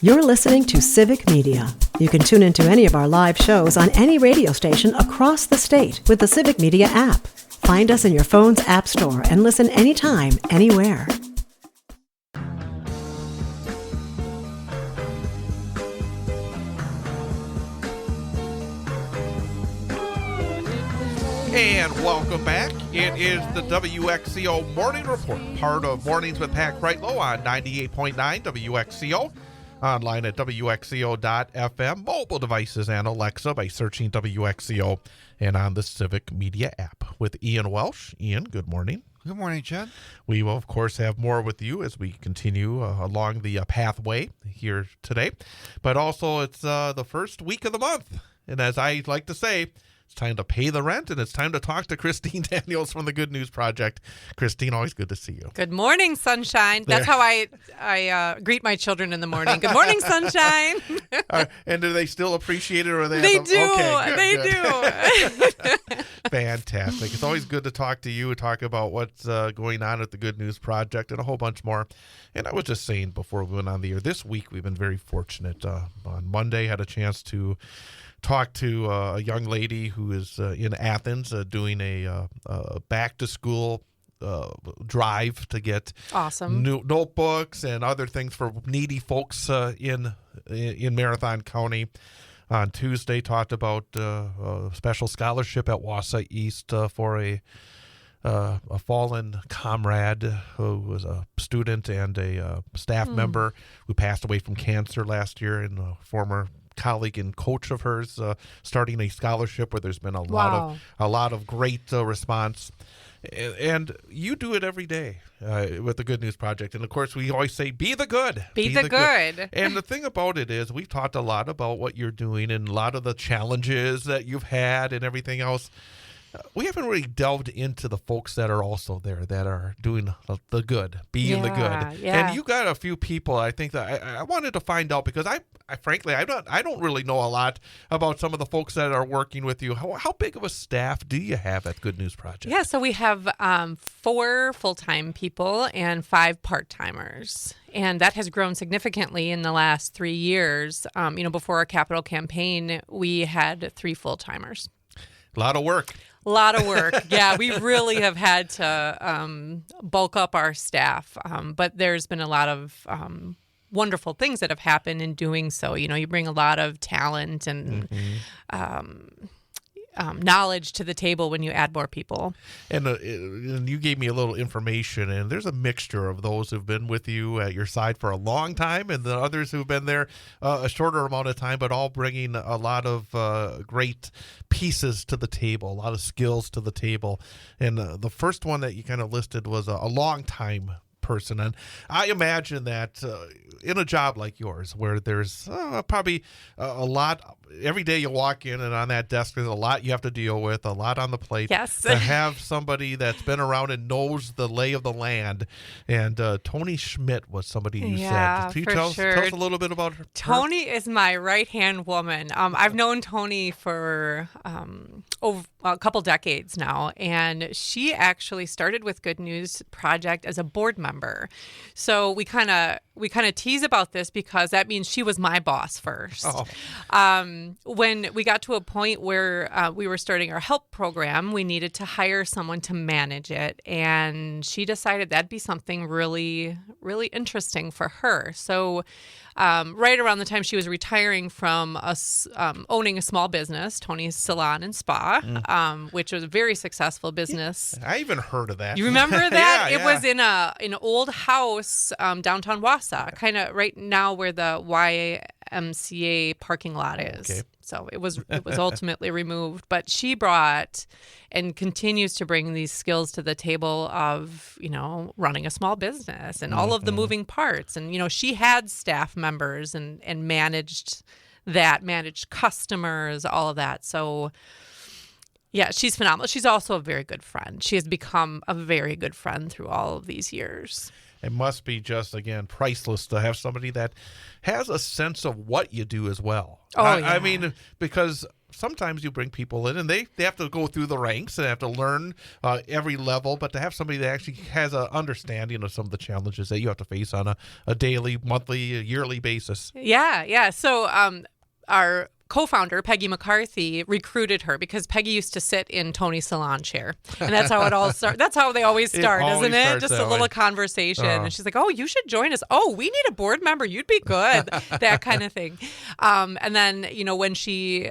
You're listening to Civic Media. You can tune into any of our live shows on any radio station across the state with the Civic Media app. Find us in your phone's app store and listen anytime, anywhere. And welcome back. It is the WXCO Morning Report, part of Mornings with Pat Kreitlow on 98.9 WXCO. Online at WXCO.FM, mobile devices and Alexa by searching WXCO, and on the Civic Media app with Ian Welsh. Ian, good morning. Good morning, Chad. We will, of course, have more with you as we continue along the pathway here today. But also, it's the first week of the month. And as I like to say, it's time to pay the rent, and it's time to talk to Christine Daniels from the Good News Project. Christine, always good to see you. Good morning, sunshine. That's how I greet my children in the morning. Good morning, sunshine. And do they still appreciate it? Or They do. Okay, good. They do. Fantastic. It's always good to talk to you, talk about what's going on at the Good News Project and a whole bunch more. And I was just saying before we went on the air, this week we've been very fortunate. On Monday, had a chance to talk to a young lady who is in Athens doing a back-to-school drive to get awesome new notebooks and other things for needy folks in Marathon County. On Tuesday, talked about a special scholarship at Wausau East for a fallen comrade who was a student and a staff member who passed away from cancer last year, and a former colleague and coach of hers starting a scholarship where there's been a lot of great response. And you do it every day with the Good News Project. And, of course, we always say, be the good. Be the good. And the thing about it is we've talked a lot about what you're doing and a lot of the challenges that you've had and everything else. We haven't really delved into the folks that are also there that are doing the good, being the good. Yeah. And you got a few people I think that I wanted to find out, because I frankly, I don't really know a lot about some of the folks that are working with you. How big of a staff do you have at Good News Project? Yeah, so we have 4 full-time people and 5 part-timers. And that has grown significantly in the last 3 years. Before our capital campaign, we had 3 full-timers. A lot of work. A lot of work. Yeah, we really have had to bulk up our staff. But there's been a lot of wonderful things that have happened in doing so. You bring a lot of talent and knowledge to the table when you add more people. And you gave me a little information, and there's a mixture of those who've been with you at your side for a long time and the others who've been there a shorter amount of time, but all bringing a lot of great pieces to the table, a lot of skills to the table. And the first one that you kind of listed was a long time person. And I imagine that in a job like yours, where there's probably a lot, every day you walk in and on that desk there's a lot you have to deal with, a lot on the plate. Yes. To have somebody that's been around and knows the lay of the land. And Tony Schmidt was somebody you said. Can you tell us a little bit about her? Tony is my right-hand woman. I've known Tony for over a couple decades now, and she actually started with Good News Project as a board member. So we kind of tease about this because that means she was my boss first. When we got to a point where we were starting our help program, we needed to hire someone to manage it, and she decided that'd be something really, really interesting for her. So right around the time she was retiring from us owning a small business, Tony's Salon and Spa, which was a very successful business. I even heard of that. You remember that? Yeah, it was in an old house downtown Wausau, kind of right now where the YMCA parking lot is. Okay. So it was ultimately removed, but she brought and continues to bring these skills to the table of, running a small business and all of the moving parts. And, she had staff members and managed customers, all of that. So yeah, she's phenomenal. She's also a very good friend. She has become a very good friend through all of these years. It must be just, again, priceless to have somebody that has a sense of what you do as well. Oh, yeah. I mean, because sometimes you bring people in and they have to go through the ranks and have to learn every level, but to have somebody that actually has an understanding of some of the challenges that you have to face on a daily, monthly, yearly basis. Yeah. So our co-founder, Peggy McCarthy, recruited her because Peggy used to sit in Tony's salon chair. And that's how it all starts. That's how they always start, isn't it? Just a little conversation. And she's like, oh, you should join us. Oh, we need a board member. You'd be good. That kind of thing. And then, when she...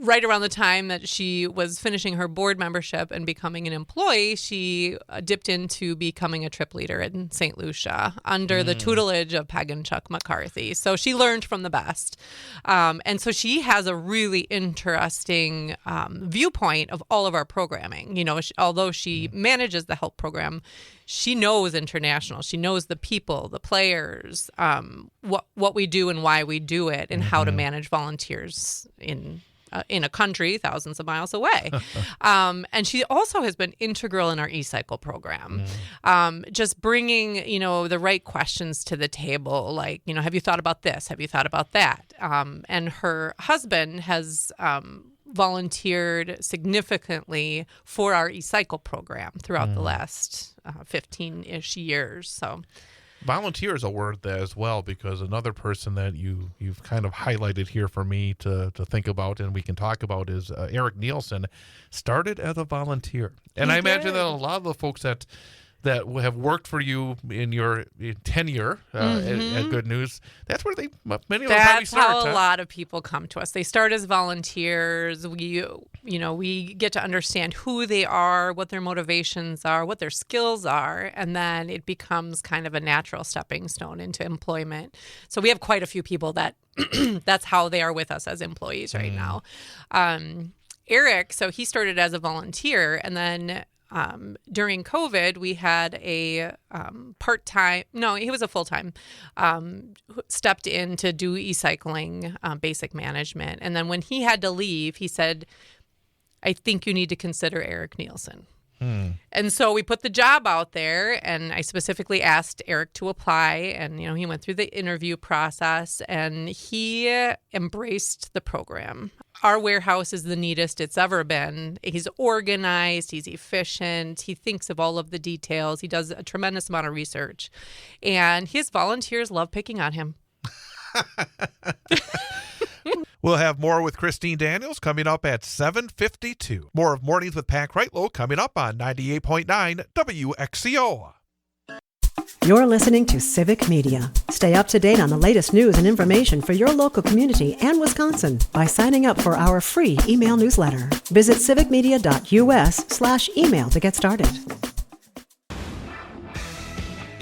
right around the time that she was finishing her board membership and becoming an employee, she dipped into becoming a trip leader in St. Lucia under the tutelage of Peg and Chuck McCarthy. So she learned from the best. And so she has a really interesting viewpoint of all of our programming. Although she manages the help program, she knows international. She knows the people, the players, what we do and why we do it, and how to manage volunteers in a country thousands of miles away. And she also has been integral in our e-cycle program. Just bringing, the right questions to the table, like, have you thought about this? Have you thought about that? And her husband has volunteered significantly for our e-cycle program throughout the last 15-ish years. So volunteer is a word there as well, because another person that you've kind of highlighted here for me to think about and we can talk about is Eric Nielsen. Started as a volunteer. And I imagine that a lot of the folks that have worked for you in your tenure at Good News, that's where many of them probably start. That's how a lot of people come to us. They start as volunteers. We get to understand who they are, what their motivations are, what their skills are, and then it becomes kind of a natural stepping stone into employment. So we have quite a few people that that's how they are with us as employees right now. Eric, so he started as a volunteer, and then during COVID, we had a part-time, no, he was a full-time, stepped in to do e-cycling basic management. And then when he had to leave, he said, I think you need to consider Eric Nielsen. And so we put the job out there, and I specifically asked Eric to apply, and he went through the interview process, and he embraced the program. Our warehouse is the neatest it's ever been. He's organized, he's efficient, he thinks of all of the details, he does a tremendous amount of research, and his volunteers love picking on him. We'll have more with Christine Daniels coming up at 7:52. More of Mornings with Pat Kreitlow coming up on 98.9 WXCO. You're listening to Civic Media. Stay up to date on the latest news and information for your local community and Wisconsin by signing up for our free email newsletter. Visit civicmedia.us/email to get started.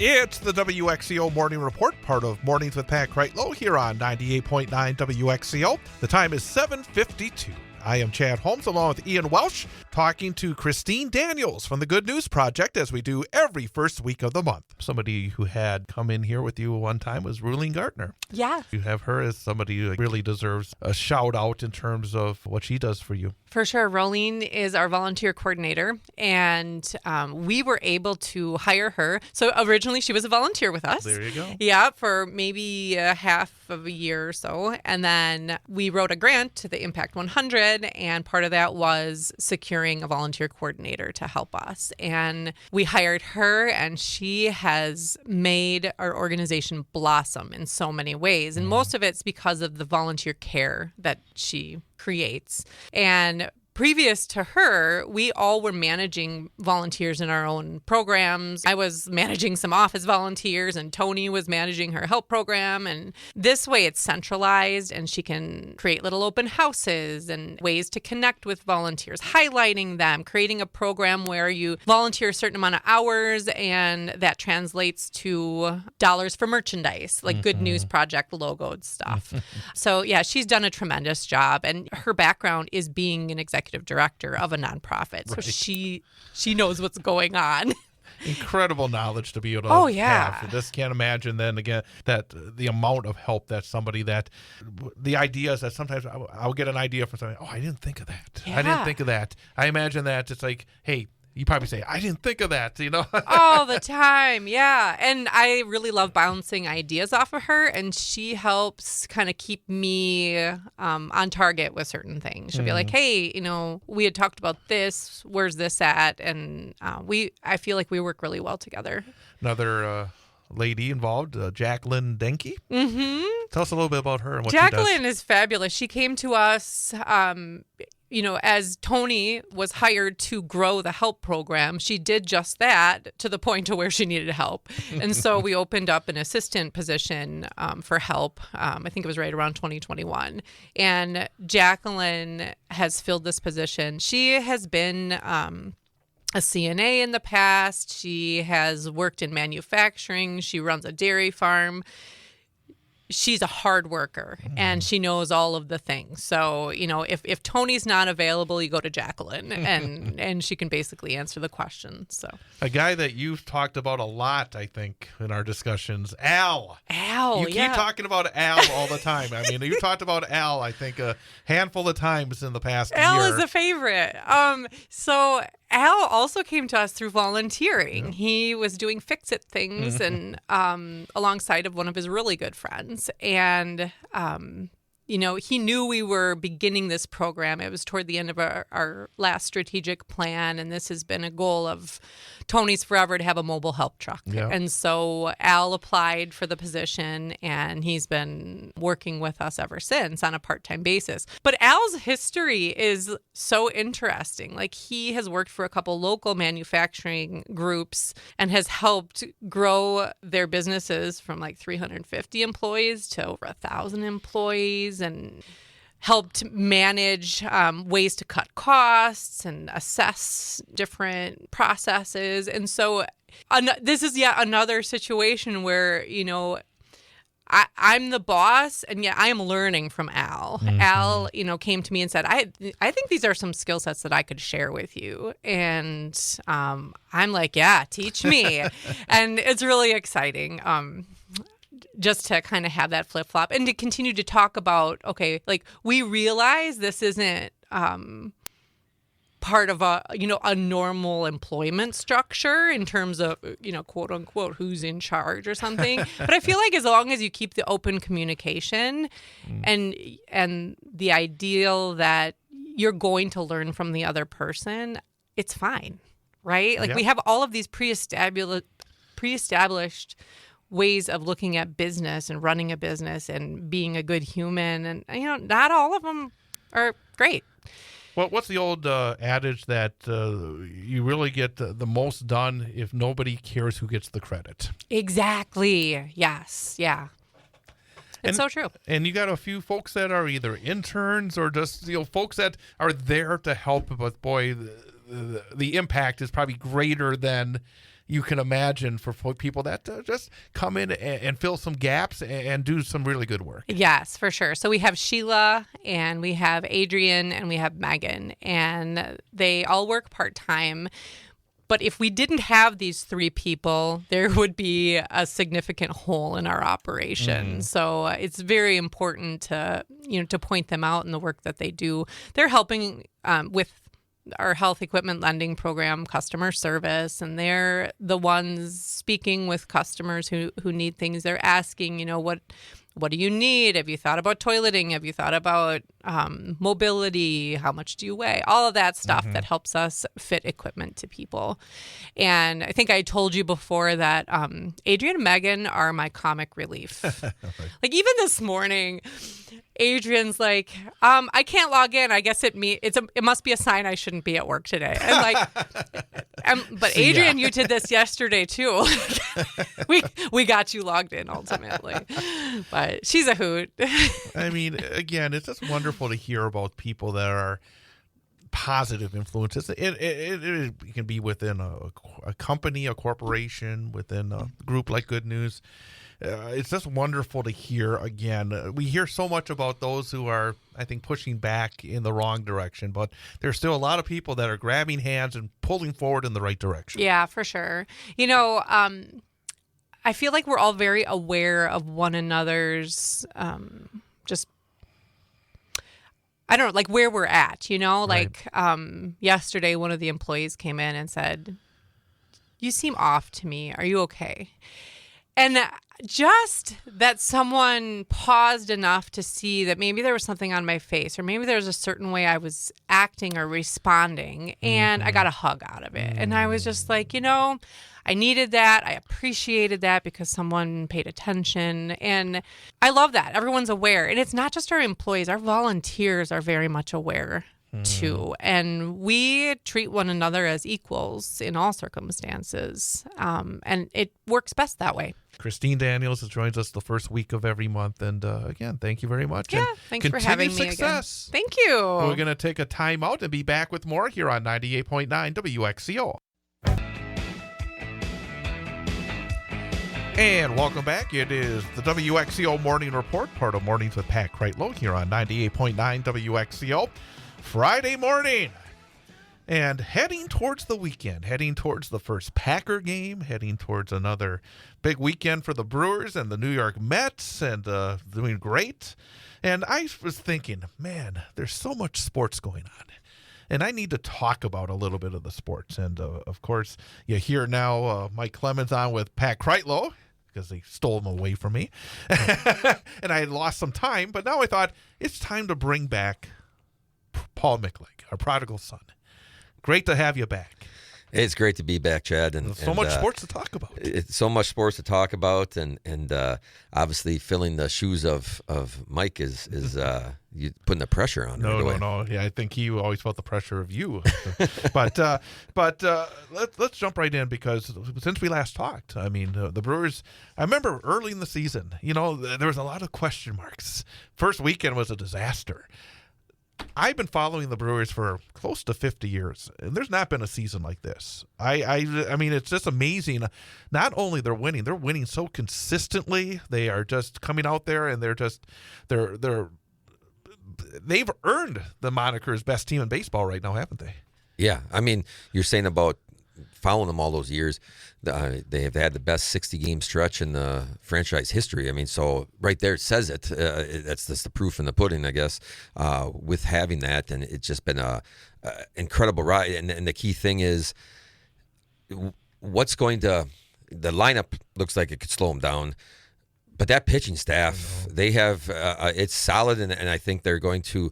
It's the WXCO Morning Report, part of Mornings with Pat Kreitlow here on 98.9 WXCO. The time is 7:52. I am Chad Holmes along with Ian Welsh, talking to Christine Daniels from the Good News Project, as we do every first week of the month. Somebody who had come in here with you one time was Ruling Gartner. Yeah. You have her as somebody who really deserves a shout out in terms of what she does for you. For sure. Rolene is our volunteer coordinator, and we were able to hire her. So originally she was a volunteer with us. There you go. Yeah, for maybe half of a year or so. And then we wrote a grant to the Impact 100, and part of that was securing a volunteer coordinator to help us. And we hired her, and she has made our organization blossom in so many ways. And most of it's because of the volunteer care that she creates. And previous to her, we all were managing volunteers in our own programs. I was managing some office volunteers, and Tony was managing her help program. And this way it's centralized, and she can create little open houses and ways to connect with volunteers, highlighting them, creating a program where you volunteer a certain amount of hours, and that translates to dollars for merchandise, like Good News Project logoed stuff. So yeah, she's done a tremendous job, and her background is being an executive director of a nonprofit. So she knows what's going on. Incredible knowledge to be able to have. I just can't imagine then again that the amount of help that somebody the ideas that sometimes I'll get an idea from somebody, I didn't think of that. Yeah. I didn't think of that. I imagine that it's like, hey, you probably say, I didn't think of that, All the time, yeah. And I really love bouncing ideas off of her, and she helps kind of keep me on target with certain things. She'll be like, hey, we had talked about this. Where's this at? And I feel like we work really well together. Another lady involved, Jacqueline Denke. Mm-hmm. Tell us a little bit about her and what she does. Jacqueline is fabulous. She came to us, as Tony was hired to grow the help program. She did just that to the point to where she needed help. And so we opened up an assistant position for help. I think it was right around 2021. And Jacqueline has filled this position. She has been a CNA in the past. She has worked in manufacturing. She runs a dairy farm. She's a hard worker, and she knows all of the things. So, if Tony's not available, you go to Jacqueline, and she can basically answer the questions. So, a guy that you've talked about a lot, I think, in our discussions, Al. Al, you keep talking about Al all the time. I mean, you talked about Al, I think, a handful of times in the past year. Al is a favorite. So Al also came to us through volunteering. Yeah. He was doing fix-it things and alongside of one of his really good friends. And, he knew we were beginning this program. It was toward the end of our last strategic plan, and this has been a goal of Tony's forever to have a mobile help truck. Yeah. And so Al applied for the position, and he's been working with us ever since on a part-time basis. But Al's history is so interesting. Like, he has worked for a couple local manufacturing groups and has helped grow their businesses from like 350 employees to over 1,000 employees, and helped manage ways to cut costs and assess different processes. And so this is yet another situation where, I'm the boss, and yet I am learning from Al. Mm-hmm. Al, came to me and said, I think these are some skill sets that I could share with you. And I'm like, yeah, teach me. And it's really exciting. Just to kind of have that flip-flop and to continue to talk about, okay, like, we realize this isn't part of a normal employment structure in terms of, quote unquote, who's in charge or something. But I feel like as long as you keep the open communication and the ideal that you're going to learn from the other person, it's fine, right? Like, we have all of these pre-established ways of looking at business and running a business and being a good human. And, not all of them are great. Well, what's the old adage that you really get the most done if nobody cares who gets the credit? Exactly. Yes. Yeah. It's so true. And you got a few folks that are either interns or just, folks that are there to help. But boy, the impact is probably greater than you can imagine for people that just come in and fill some gaps and do some really good work. Yes, for sure. So we have Sheila, and we have Adrian, and we have Megan, and they all work part-time. But if we didn't have these three people, there would be a significant hole in our operation. So it's very important to point them out in the work that they do. They're helping with our health equipment lending program, customer service, and they're the ones speaking with customers who need things. They're asking, what do you need? Have you thought about toileting? Have you thought about mobility? How much do you weigh? All of that stuff that helps us fit equipment to people. And I think I told you before that Adrian and Megan are my comic relief. Like, even this morning, Adrian's like, I can't log in. I guess it must be a sign I shouldn't be at work today. And like, but Adrian, you did this yesterday too. we got you logged in ultimately. But she's a hoot. I mean, again, it's just wonderful to hear about people that are positive influences. It can be within a company, a corporation, within a group like Good News. It's just wonderful to hear. Again, we hear so much about those who are, I think, pushing back in the wrong direction, but there's still a lot of people that are grabbing hands and pulling forward in the right direction. Yeah, for sure. I feel like we're all very aware of one another's I don't know, like where we're at, Right. like yesterday, one of the employees came in and said, "You seem off to me. Are you okay?" And just that someone paused enough to see that maybe there was something on my face, or maybe there was a certain way I was acting or responding, and I got a hug out of it. And I was just like, I needed that. I appreciated that because someone paid attention. And I love that. Everyone's aware. And it's not just our employees. Our volunteers are very much aware too. And we treat one another as equals in all circumstances. And it works best that way. Christine Daniels joins us the first week of every month. And again, thank you very much. Yeah, and thanks for having me again. Thank you. We're going to take a time out and be back with more here on 98.9 WXCO. And welcome back. It is the WXCO Morning Report, part of Mornings with Pat Kreitlow here on 98.9 WXCO. Friday morning. And heading towards the weekend, heading towards the first Packer game, heading towards another big weekend for the Brewers and the New York Mets, and doing great. And I was thinking, man, there's so much sports going on. And I need to talk about a little bit of the sports. And, of course, you hear now Mike Clemens on with Pat Kreitlow, because they stole him away from me. And I had lost some time, but now I thought it's time to bring back Paul Michlig, our prodigal son. Great to have you back. It's great to be back, Chad. And so much sports to talk about. It's so much sports to talk about, and obviously filling the shoes of Mike is you putting the pressure on. No. Yeah, I think he always felt the pressure of you. but let's jump right in, because since we last talked, I mean, the Brewers. I remember early in the season, there was a lot of question marks. First weekend was a disaster. I've been following the Brewers for close to 50 years, and there's not been a season like this. I mean, it's just amazing. Not only they're winning so consistently. They are just coming out there, and they've earned the moniker as best team in baseball right now, haven't they? Yeah, I mean, you're saying about following them all those years, they have had the best 60-game stretch in the franchise history. I mean, so right there it says it. That's the proof in the pudding, I guess, with having that. And it's just been a incredible ride. And the key thing is the lineup looks like it could slow them down. But that pitching staff, they have it's solid, and I think they're going to,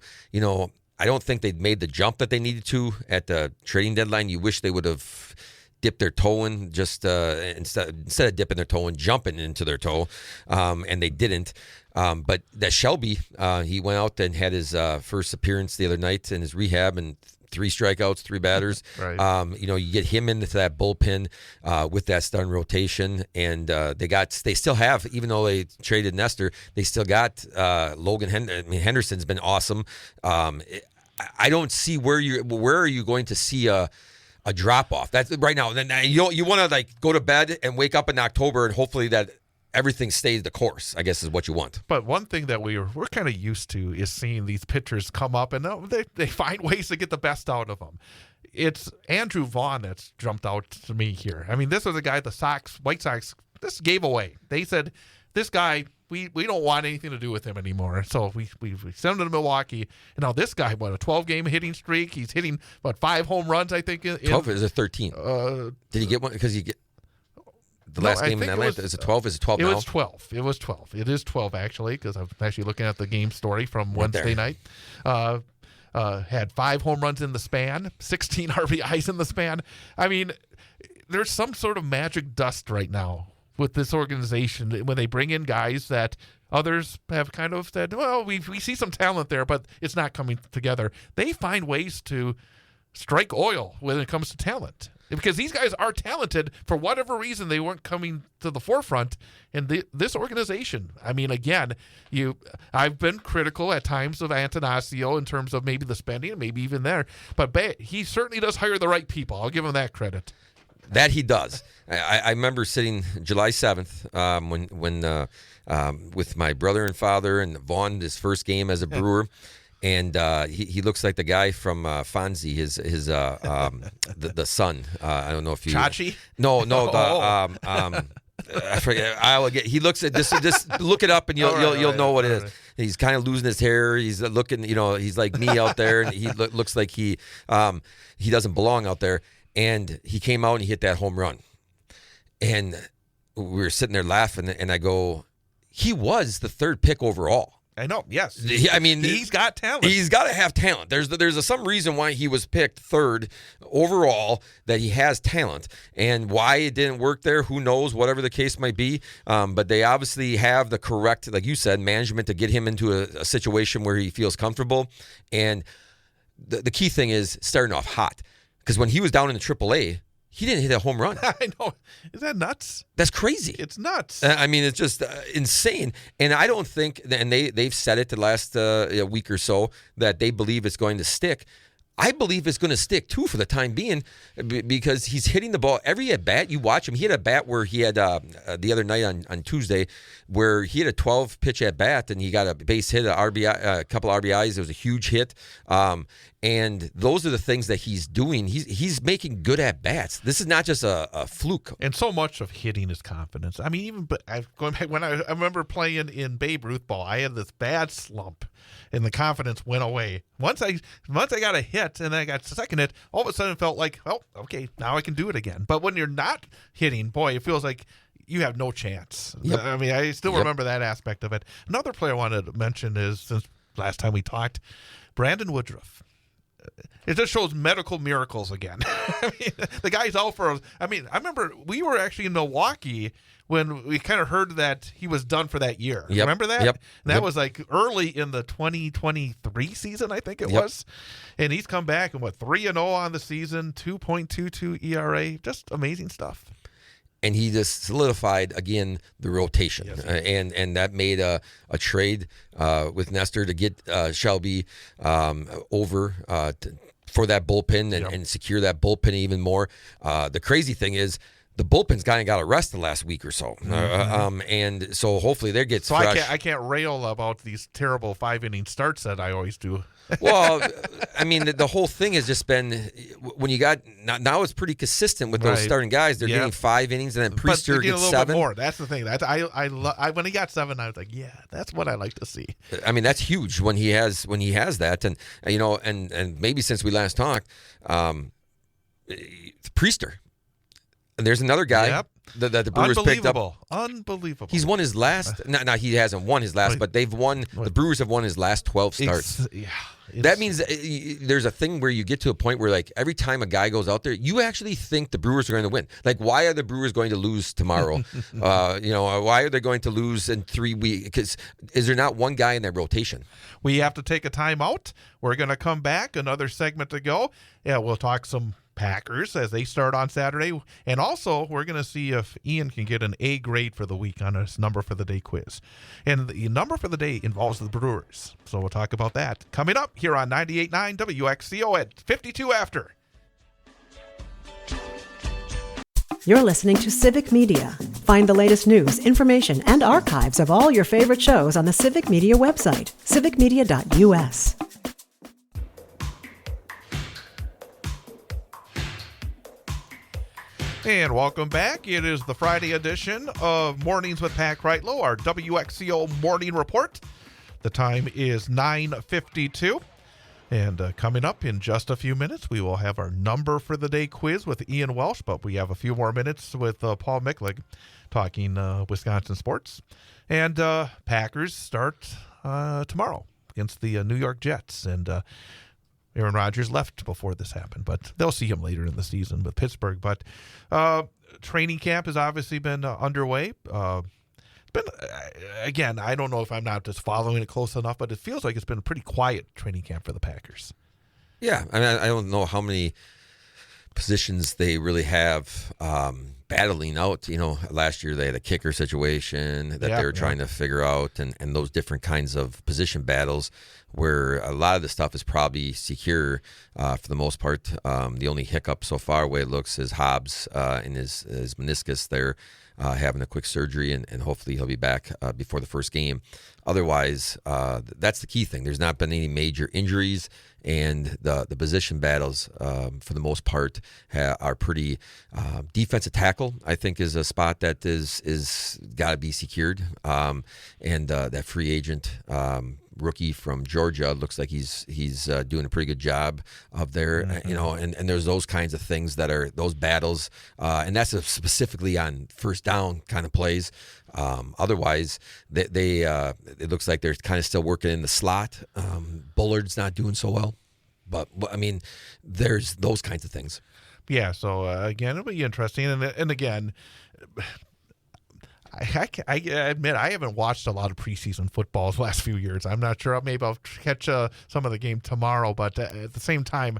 I don't think they'd made the jump that they needed to at the trading deadline. You wish they would have dipped their toe in, just instead of dipping their toe in, jumping into their toe, and they didn't. But that Shelby, he went out and had his first appearance the other night in his rehab, and 3 strikeouts, 3 batters. Right. You get him into that bullpen with that starting rotation, and they still have, even though they traded Nestor, they still got Logan Henderson's been awesome. I don't see where are you going to see a drop off. That's right now. Then you want to go to bed and wake up in October and hopefully that everything stays the course, I guess, is what you want. But one thing that we're kind of used to is seeing these pitchers come up, and they find ways to get the best out of them. It's Andrew Vaughn that's jumped out to me here. I mean, this was a guy the White Sox, this gave away. They said, this guy, we don't want anything to do with him anymore. So we sent him to Milwaukee. And now this guy, a 12-game hitting streak. He's hitting, 5 home runs, I think. 12 is a 13. Did he get one? Because the last game in Atlanta, is it 12? Is it 12 now? It was 12. It was 12. It is 12, actually, because I'm actually looking at the game story from Wednesday night. Had 5 home runs in the span, 16 RBIs in the span. I mean, there's some sort of magic dust right now with this organization when they bring in guys that others have kind of said, well, we see some talent there, but it's not coming together. They find ways to strike oil when it comes to talent, because these guys are talented. For whatever reason, they weren't coming to the forefront. And this organization, I mean, again, I've been critical at times of Antanasio in terms of maybe the spending, and maybe even there, but he certainly does hire the right people. I'll give him that credit. That he does. I remember sitting July 7th when with my brother and father, and Vaughn, his first game as a Brewer, and he looks like the guy from Fonzie, his the son. I don't know if you Chachi. No. I forget. He looks at this. Just look it up, and you'll know what it is. He's kind of losing his hair. He's looking, he's like me out there, and he looks like he doesn't belong out there. And he came out and he hit that home run. And we were sitting there laughing, and I go, he was the 3rd pick overall. I know. Yes. I mean, he's got talent. He's got to have talent. There's some reason why he was picked 3rd overall, that he has talent, and why it didn't work there, who knows, whatever the case might be. But they obviously have the correct, like you said, management to get him into a situation where he feels comfortable. And the key thing is starting off hot, because when he was down in the AAA, he didn't hit a home run. I know. Is that nuts? That's crazy. It's nuts. I mean, it's just insane. And I don't think, and they've said it the last week or so, that they believe it's going to stick. I believe it's going to stick, too, for the time being, because he's hitting the ball every at-bat. You watch him. He had a bat where he had, the other night on Tuesday, where he had a 12-pitch at-bat, and he got a base hit, a couple RBIs. It was a huge hit. And those are the things that he's doing. He's making good at-bats. This is not just a fluke. And so much of hitting is confidence. I mean, going back when I remember playing in Babe Ruth ball, I had this bad slump, and the confidence went away. Once I got a hit and then I got a second hit, all of a sudden it felt like, oh, okay, now I can do it again. But when you're not hitting, boy, it feels like you have no chance. Yep. I mean, I still remember that aspect of it. Another player I wanted to mention is, since last time we talked, Brandon Woodruff. It just shows medical miracles again. I mean, the guy's out for. I remember we were actually in Milwaukee when we kind of heard that he was done for that year. Yep. Remember that? Yep. And that was like early in the 2023 season, I think it was. And he's come back and 3-0 on the season, 2.22 ERA, just amazing stuff. And he just solidified again the rotation, Yes. And that made a trade with Nestor to get Shelby over for that bullpen and secure that bullpen even more. The crazy thing is, the bullpen's kind of got a rest the last week or so, and so hopefully they get fresh. I can't rail about these terrible 5-inning starts that I always do. Well, I mean, the whole thing has just been, when you got now it's pretty consistent with those starting guys. They're getting 5 innings, and then Priester gets a little 7. Bit more. That's the thing. That's when he got 7, I was like, yeah, that's what I like to see. I mean, that's huge when he has that, and and maybe since we last talked, Priester. And there's another guy that the Brewers picked up. Unbelievable. He's won his last. No, he hasn't won his last, but they've won. The Brewers have won his last 12 starts. That means there's a thing where you get to a point where, like, every time a guy goes out there, you actually think the Brewers are going to win. Like, why are the Brewers going to lose tomorrow? Why are they going to lose in 3 weeks? Because is there not one guy in that rotation? We have to take a timeout. We're going to come back. Another segment to go. Yeah, we'll talk some Packers as they start on Saturday. And also, we're going to see if Ian can get an A grade for the week on his number for the day quiz. And the number for the day involves the Brewers. So we'll talk about that coming up here on 98.9 WXCO at 52 after. You're listening to Civic Media. Find the latest news, information, and archives of all your favorite shows on the Civic Media website, civicmedia.us. And welcome back. It is the Friday edition of Mornings with Pat Kreitlow, our WXCO Morning Report. The time is 9:52. And coming up in just a few minutes, we will have our number for the day quiz with Ian Welsh. But we have a few more minutes with Paul Michlig talking Wisconsin sports. And Packers start tomorrow against the New York Jets. And Aaron Rodgers left before this happened, but they'll see him later in the season with Pittsburgh. But training camp has obviously been underway. It's been, again, I don't know if I'm not just following it close enough, but it feels like it's been a pretty quiet training camp for the Packers. Yeah, I mean, I don't know how many positions they really have battling out. Last year they had a kicker situation that they were trying to figure out, and those different kinds of position battles where a lot of the stuff is probably secure for the most part. The only hiccup so far, the way it looks, is Hobbs in his meniscus there. having a quick surgery, and hopefully he'll be back before the first game. Otherwise, that's the key thing. There's not been any major injuries, and the position battles, for the most part, are pretty. Defensive tackle, I think, is a spot that is got to be secured, and that free agent rookie from Georgia looks like he's doing a pretty good job up there. Mm-hmm. And there's those kinds of things that are those battles, and that's specifically on first down kind of plays. Otherwise, they it looks like they're kind of still working in the slot. Bullard's not doing so well, but I mean, there's those kinds of things. Yeah. So again, it'll be interesting, and again. I admit I haven't watched a lot of preseason football the last few years. I'm not sure. Maybe I'll catch some of the game tomorrow, but at the same time,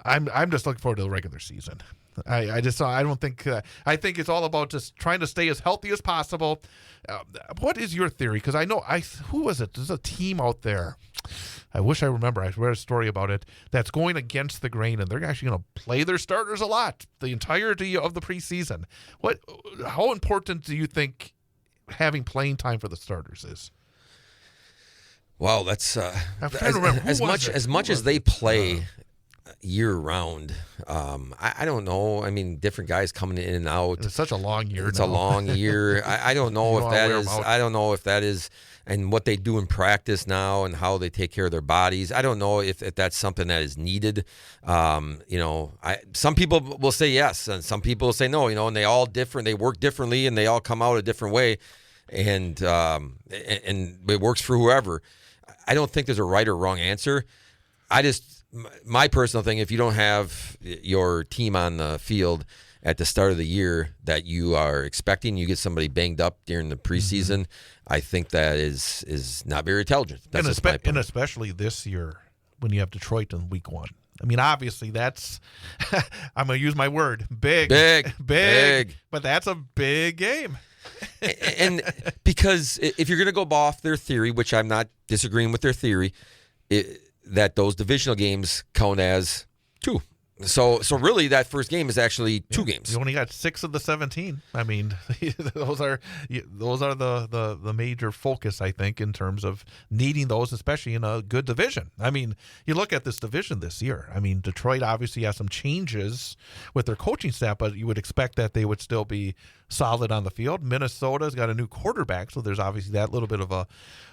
I'm just looking forward to the regular season. I don't think I think it's all about just trying to stay as healthy as possible. What is your theory? Because I know who was it? There's a team out there. I wish I remember. I read a story about it that's going against the grain, and they're actually going to play their starters a lot the entirety of the preseason. How important do you think having playing time for the starters is? Well, that's I'm trying to remember. As much as they play year round. I don't know. I mean, different guys coming in and out. It's such a long year. It's a long year. I don't know if that is. I don't know if that is, and what they do in practice now and how they take care of their bodies. I don't know if that's something that is needed. Some people will say yes, and some people will say no. And they all different. They work differently, and they all come out a different way, and it works for whoever. I don't think there's a right or wrong answer. My personal thing, if you don't have your team on the field at the start of the year that you are expecting, you get somebody banged up during the preseason, I think that is not very intelligent. That's and especially this year when you have Detroit in week 1. I mean, obviously that's I'm going to use my word, big, but that's a big game. And because if you're going to go off their theory, which I'm not disagreeing with their theory, that those divisional games count as 2. So really that first game is actually 2 games. You only got 6 of the 17. I mean, those are the major focus, I think, in terms of needing those, especially in a good division. I mean, you look at this division this year. I mean, Detroit obviously has some changes with their coaching staff, but you would expect that they would still be solid on the field. Minnesota's got a new quarterback, so there's obviously that little bit of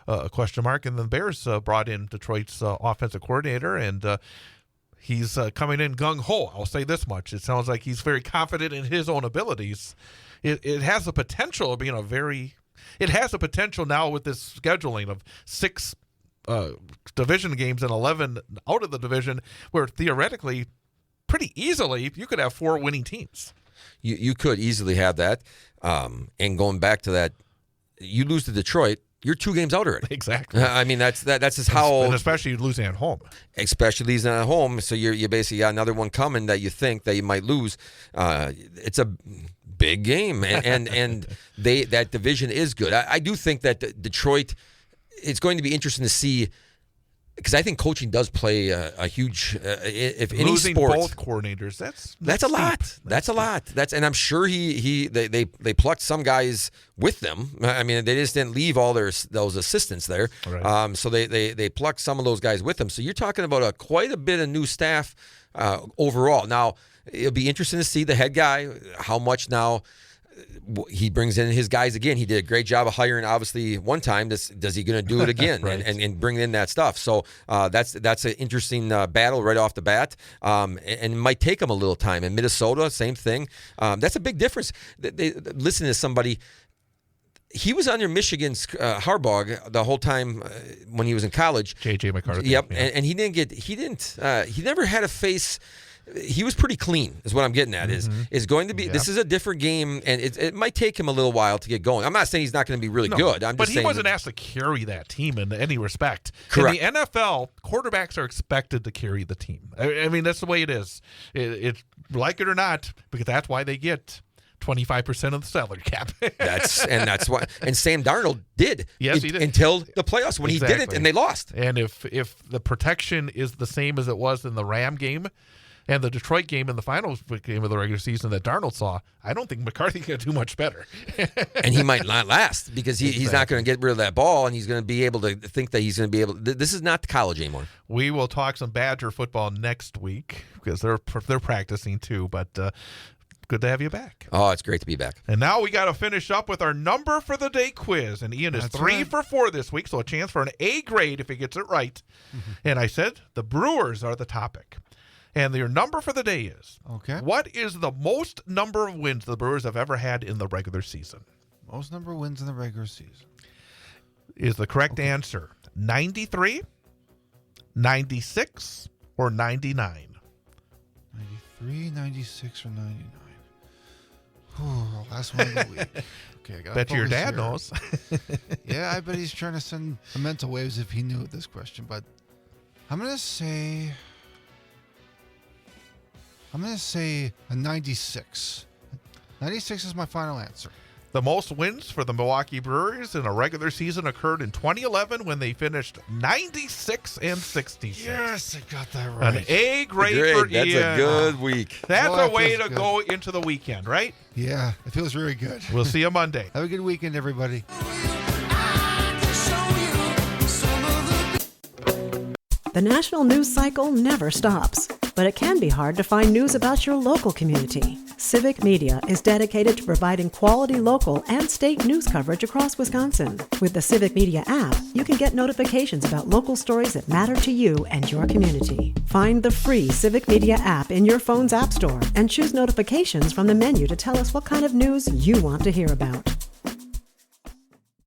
a question mark. And then the Bears brought in Detroit's offensive coordinator, and he's coming in gung-ho. I'll say this much. It sounds like he's very confident in his own abilities. It has the potential of being it has the potential now with this scheduling of 6 division games and 11 out of the division, where theoretically, pretty easily, you could have 4 winning teams. You could easily have that. And going back to that, you lose to Detroit, you're 2 games out already. Exactly. I mean, that's just how. And especially losing at home. Especially losing at home, so you basically got another one coming that you think that you might lose. It's a big game, and that division is good. I do think that Detroit. It's going to be interesting to see. Because I think coaching does play a huge. If any losing sport, both coordinators, that's a lot. That's a lot. And I'm sure they plucked some guys with them. I mean, they just didn't leave all those assistants there. Right. So they plucked some of those guys with them. So you're talking about quite a bit of new staff overall. Now it'll be interesting to see the head guy how much now. He brings in his guys again. He did a great job of hiring, obviously, one time. Does he going to do it again right. and bring in that stuff? So that's an interesting battle right off the bat, and it might take him a little time. In Minnesota, same thing. That's a big difference. They listen to somebody. He was under Michigan's Harbaugh the whole time when he was in college. J.J. McCarthy. Yep, yeah. and he never had a face. He was pretty clean, is what I'm getting at. Is going to be. This is a different game, and it might take him a little while to get going. I'm not saying he's not going to be really good. But he wasn't asked to carry that team in any respect. Correct. In the NFL, quarterbacks are expected to carry the team. I mean, that's the way it is. It like it or not, because that's why they get 25% of the salary cap. that's why. And Sam Darnold did. Yes, he did until the playoffs when he didn't, and they lost. And if the protection is the same as it was in the Ram game, And the Detroit game in the final game of the regular season that Darnold saw, I don't think McCarthy can do much better. And he might not last because he's not going to get rid of that ball, and he's going to be able to think that he's going to be able to. This is not college anymore. We will talk some Badger football next week because they're practicing too, but good to have you back. Oh, it's great to be back. And now we got to finish up with our number for the day quiz. And Ian is 3 for 4 this week, so a chance for an A grade if he gets it right. And I said the Brewers are the topic. And your number for the day is, what is the most number of wins the Brewers have ever had in the regular season? Most number of wins in the regular season. Is the correct answer 93, 96, or 99? 93, 96, or 99? Last one of the week. Okay, I got. Bet your dad knows. Yeah, I bet he's trying to send the mental waves if he knew this question. But I'm gonna say a 96. 96 is my final answer. The most wins for the Milwaukee Brewers in a regular season occurred in 2011 when they finished 96 and 66. Yes, I got that right. An A grade for That's Ian. a good week. That's that a way feels to good. go into the weekend, right? Yeah, it feels really good. We'll see you Monday. Have a good weekend, everybody. The national news cycle never stops, but it can be hard to find news about your local community. Civic Media is dedicated to providing quality local and state news coverage across Wisconsin. With the Civic Media app, you can get notifications about local stories that matter to you and your community. Find the free Civic Media app in your phone's app store and choose notifications from the menu to tell us what kind of news you want to hear about.